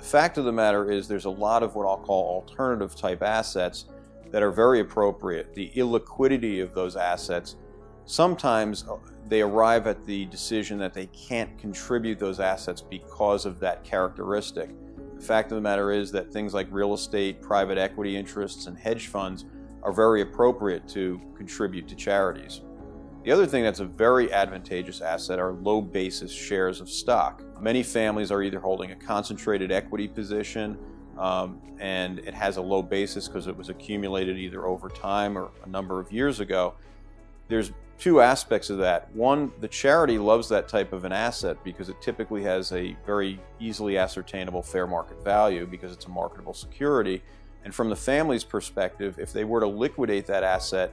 The fact of the matter is there's a lot of what I'll call alternative type assets that are very appropriate. The illiquidity of those assets, sometimes they arrive at the decision that they can't contribute those assets because of that characteristic. The fact of the matter is that things like real estate, private equity interests, and hedge funds are very appropriate to contribute to charities. The other thing that's a very advantageous asset are low basis shares of stock. Many families are either holding a concentrated equity position and it has a low basis because it was accumulated either over time or a number of years ago. There's two aspects of that. One, the charity loves that type of an asset because it typically has a very easily ascertainable fair market value because it's a marketable security. And from the family's perspective, if they were to liquidate that asset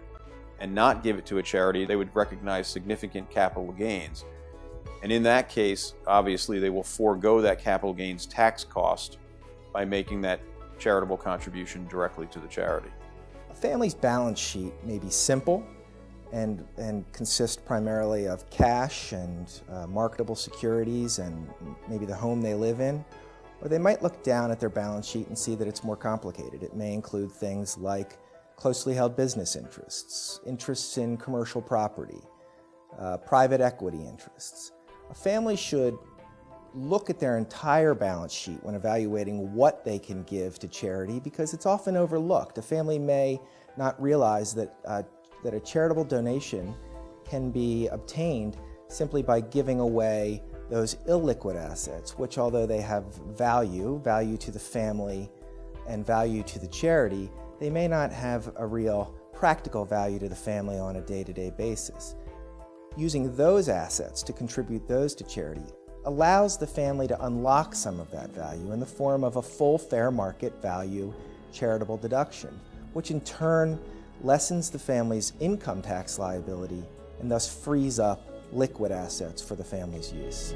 and not give it to a charity, they would recognize significant capital gains. And in that case, obviously, they will forego that capital gains tax cost by making that charitable contribution directly to the charity. A family's balance sheet may be simple and consist primarily of cash and marketable securities and maybe the home they live in. Or they might look down at their balance sheet and see that it's more complicated. It may include things like closely held business interests, interests in commercial property, private equity interests. A family should look at their entire balance sheet when evaluating what they can give to charity because it's often overlooked. A family may not realize that a charitable donation can be obtained simply by giving away those illiquid assets, which although they have value to the family and value to the charity, they may not have a real practical value to the family on a day-to-day basis. Using those assets to contribute those to charity allows the family to unlock some of that value in the form of a full fair market value charitable deduction, which in turn lessens the family's income tax liability and thus frees up liquid assets for the family's use.